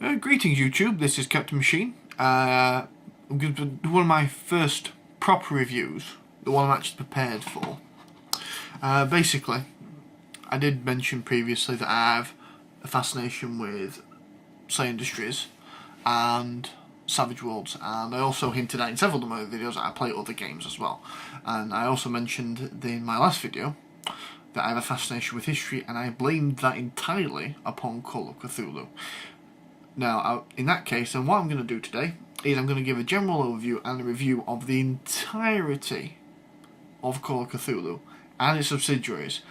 Greetings YouTube, this is Captain Machine. I'm going to do one of my first proper reviews, the one I'm actually prepared for. Basically, I did mention previously that I have a fascination with Slay Industries and Savage Worlds, and I also hinted at in several of my videos that I play other games as well. And I also mentioned in my last video that I have a fascination with history, and I blamed that entirely upon Call of Cthulhu. Now, in that case, then what I'm going to do today is I'm going to give a general overview and a review of the entirety of Call of Cthulhu and its subsidiaries.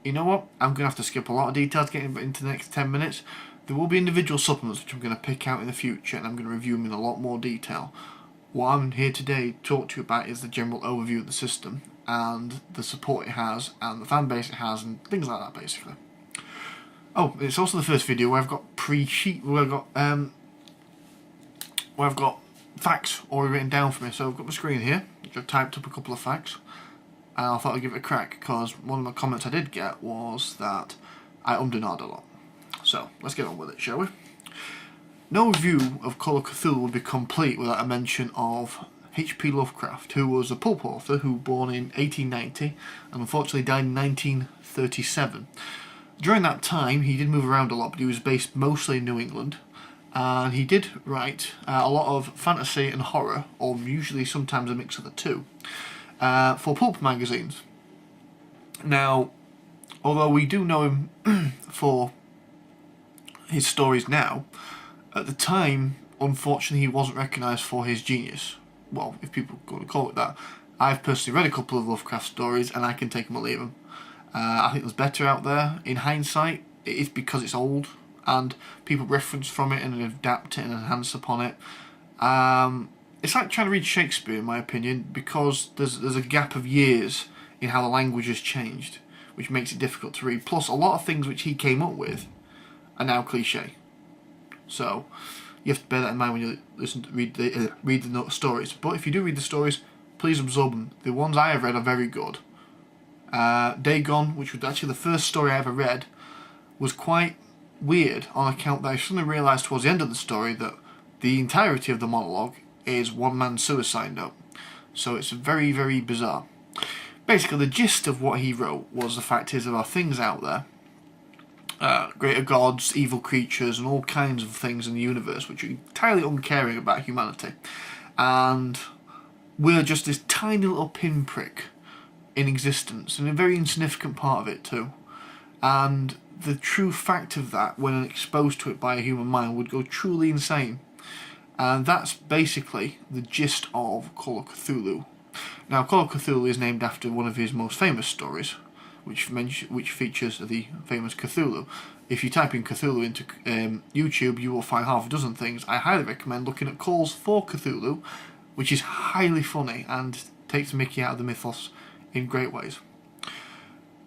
You know what? I'm going to have to skip a lot of details getting into the next 10 minutes. There will be individual supplements which I'm going to pick out in the future, and I'm going to review them in a lot more detail. What I'm here today to talk to you about is the general overview of the system and the support it has and the fan base it has and things like that, basically. Oh, it's also the first video where I've got where I've got facts already written down for me. So I've got my screen here, which I've typed up a couple of facts, and I thought I'd give it a crack because one of the comments I did get was that I and ahed a lot. So let's get on with it, shall we? No review of Call of Cthulhu would be complete without a mention of H.P. Lovecraft, who was a pulp author who was born in 1890 and unfortunately died in 1937. During that time, he did move around a lot, but he was based mostly in New England, and he did write a lot of fantasy and horror, or usually sometimes a mix of the two, for pulp magazines. Now, although we do know him for his stories now, at the time, unfortunately, he wasn't recognised for his genius. Well, if people are going to call it that. I've personally read a couple of Lovecraft stories, and I can take them or leave them. I think there's better out there. In hindsight, it is because it's old and people reference from it and adapt it and enhance upon it. It's like trying to read Shakespeare, in my opinion, because there's a gap of years in how the language has changed, which makes it difficult to read. Plus, a lot of things which he came up with are now cliche. So you have to bear that in mind when you listen to read the stories. But if you do read the stories, please absorb them. The ones I have read are very good. Dagon, which was actually the first story I ever read, was quite weird on account that I suddenly realised towards the end of the story that the entirety of the monologue is one man's suicide note. So it's very, very bizarre. Basically, the gist of what he wrote was the fact is there are things out there, greater gods, evil creatures, and all kinds of things in the universe which are entirely uncaring about humanity. And we're just this tiny little pinprick in existence, and a very insignificant part of it too. And the true fact of that, when exposed to it by a human mind, would go truly insane. And that's basically the gist of Call of Cthulhu. Now, Call of Cthulhu is named after one of his most famous stories, which features the famous Cthulhu. If you type in Cthulhu into YouTube, you will find half a dozen things. I highly recommend looking at calls for Cthulhu, which is highly funny and takes the mickey out of the mythos in great ways.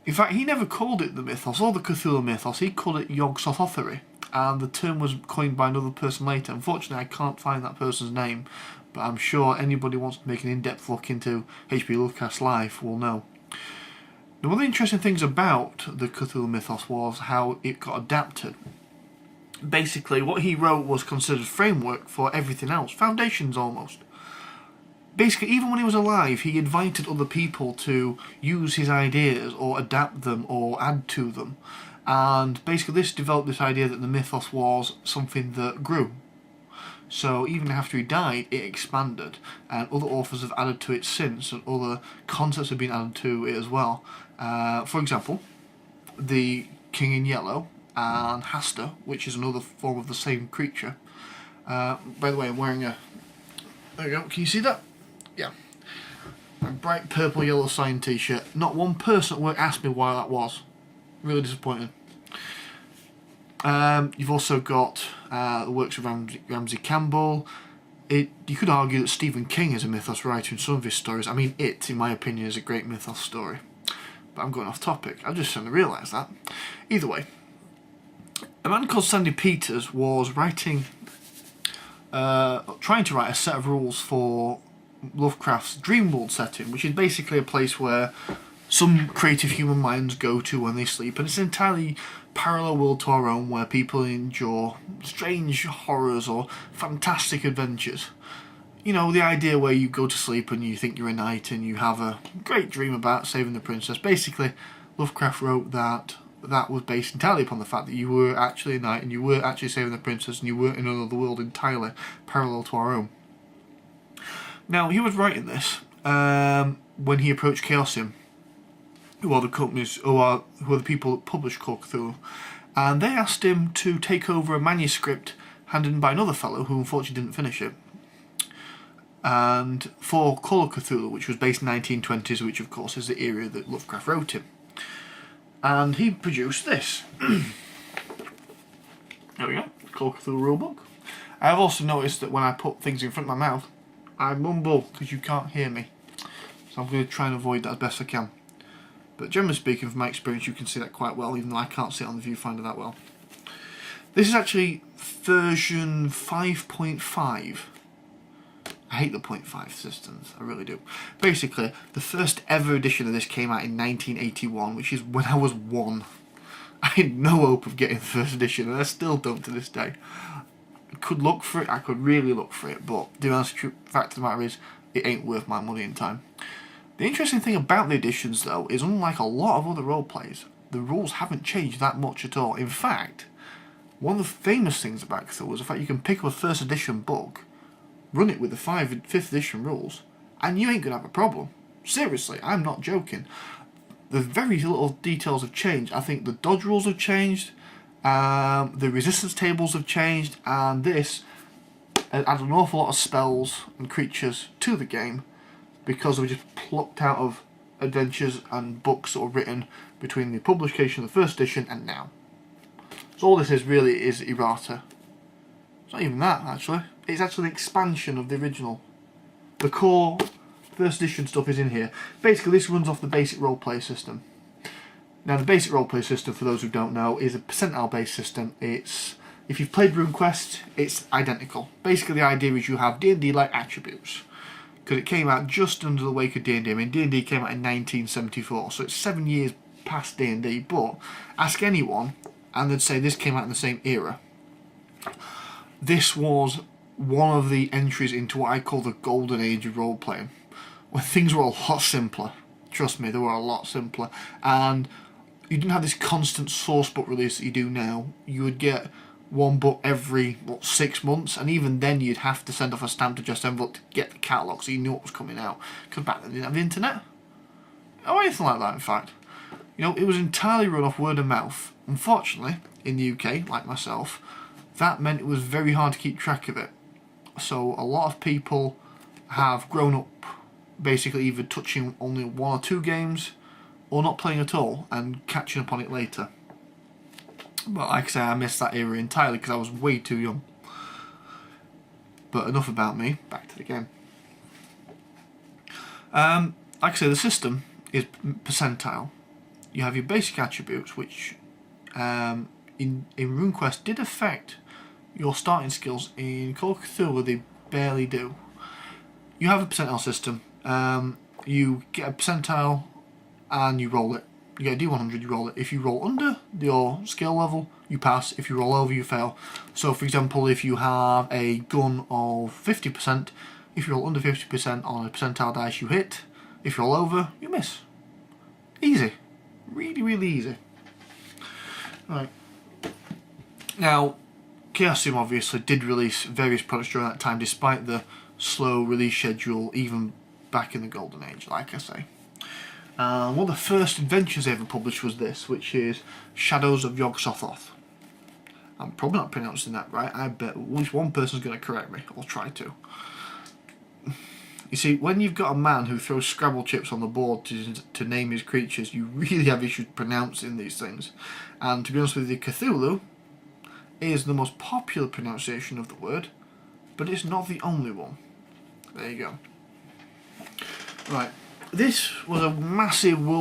In fact, he never called it the mythos or the Cthulhu mythos, he called it Yog-Sothoth, and the term was coined by another person later. Unfortunately, I can't find that person's name, but I'm sure anybody who wants to make an in-depth look into H.P. Lovecraft's life will know. Now, one of the interesting things about the Cthulhu mythos was how it got adapted. Basically, what he wrote was considered framework for everything else, foundations almost. Basically, even when he was alive, he invited other people to use his ideas or adapt them or add to them. And basically this developed this idea that the mythos was something that grew. So even after he died, it expanded, and other authors have added to it since, and other concepts have been added to it as well. For example, the King in Yellow and Hasta, which is another form of the same creature. By the way, I'm wearing a... There you go, can you see that? Yeah. A bright purple yellow sign t-shirt. Not one person at work asked me why that was. Really disappointing. You've also got the works of Ramsey Campbell. You could argue that Stephen King is a mythos writer in some of his stories. I mean, It, in my opinion, is a great mythos story. But I'm going off topic. I just suddenly realised that. Either way, a man called Sandy Peters was trying to write a set of rules for Lovecraft's dream world setting, which is basically a place where some creative human minds go to when they sleep, and it's an entirely parallel world to our own where people endure strange horrors or fantastic adventures. You know, the idea where you go to sleep and you think you're a knight and you have a great dream about saving the princess. Basically, Lovecraft wrote that was based entirely upon the fact that you were actually a knight and you were actually saving the princess and you were in another world entirely parallel to our own. Now, he was writing this when he approached Chaosium, who are the companies, who are the people that publish Call of Cthulhu, and they asked him to take over a manuscript handed in by another fellow who unfortunately didn't finish it. And for Call of Cthulhu, which was based in the 1920s, which of course is the era that Lovecraft wrote in. And he produced this. There we go, Call of Cthulhu rulebook. I have also noticed that when I put things in front of my mouth, I mumble because you can't hear me. So I'm going to try and avoid that as best I can. But generally speaking, from my experience, you can see that quite well, even though I can't see it on the viewfinder that well. This is actually version 5.5. I hate the 0.5 systems, I really do. Basically, the first ever edition of this came out in 1981, which is when I was 1. I had no hope of getting the first edition, and I still don't to this day. I could look for it, I could really look for it, but the honest fact of the matter is, it ain't worth my money and time. The interesting thing about the editions, though, is unlike a lot of other roleplays, the rules haven't changed that much at all. In fact, one of the famous things about Cthulhu is the fact you can pick up a first edition book, run it with the 5th edition rules, and you ain't going to have a problem. Seriously, I'm not joking. The very little details have changed. I think the dodge rules have changed, the resistance tables have changed, and this added an awful lot of spells and creatures to the game because they were just plucked out of adventures and books that were written between the publication of the first edition and now. So all this is really is errata. It's not even that, actually. It's actually an expansion of the original. The core first edition stuff is in here. Basically, this runs off the basic roleplay system. Now, the basic roleplay system, for those who don't know, is a percentile-based system. It's, if you've played RuneQuest, it's identical. Basically, the idea is you have D&D-like attributes. Because it came out just under the wake of D&D. I mean, D&D came out in 1974, so it's 7 years past D&D. But ask anyone, and they'd say this came out in the same era. This was one of the entries into what I call the golden age of role-playing, where things were a lot simpler. Trust me, they were a lot simpler. And you didn't have this constant source book release that you do now. You would get one book every, 6 months, and even then you'd have to send off a stamped addressed envelope to get the catalogue so you knew what was coming out. Because back then they didn't have the internet. Or anything like that, in fact. You know, it was entirely run off word of mouth. Unfortunately, in the UK, like myself, that meant it was very hard to keep track of it. So a lot of people have grown up basically either touching only 1 or 2 games or not playing at all and catching up on it later. But like I say, I missed that era entirely because I was way too young. But enough about me, back to the game. Like I say, the system is percentile. You have your basic attributes, which in RuneQuest did affect your starting skills. In Call of Cthulhu, they barely do. You have a percentile system. You get a percentile and you roll it. You get a D100, you roll it. If you roll under your skill level, you pass. If you roll over, you fail. So, for example, if you have a gun of 50%, if you roll under 50% on a percentile dice, you hit. If you roll over, you miss. Easy. Really, really easy. Right. Now, Chaosium obviously did release various products during that time, despite the slow release schedule, even back in the Golden Age, like I say. One of the first adventures they ever published was this, which is Shadows of Yog-Sothoth. I'm probably not pronouncing that right. I bet at least one person's going to correct me. I'll try to. You see, when you've got a man who throws Scrabble chips on the board to name his creatures, you really have issues pronouncing these things. And to be honest with you, Cthulhu is the most popular pronunciation of the word, but it's not the only one. There you go. Right. This was a massive world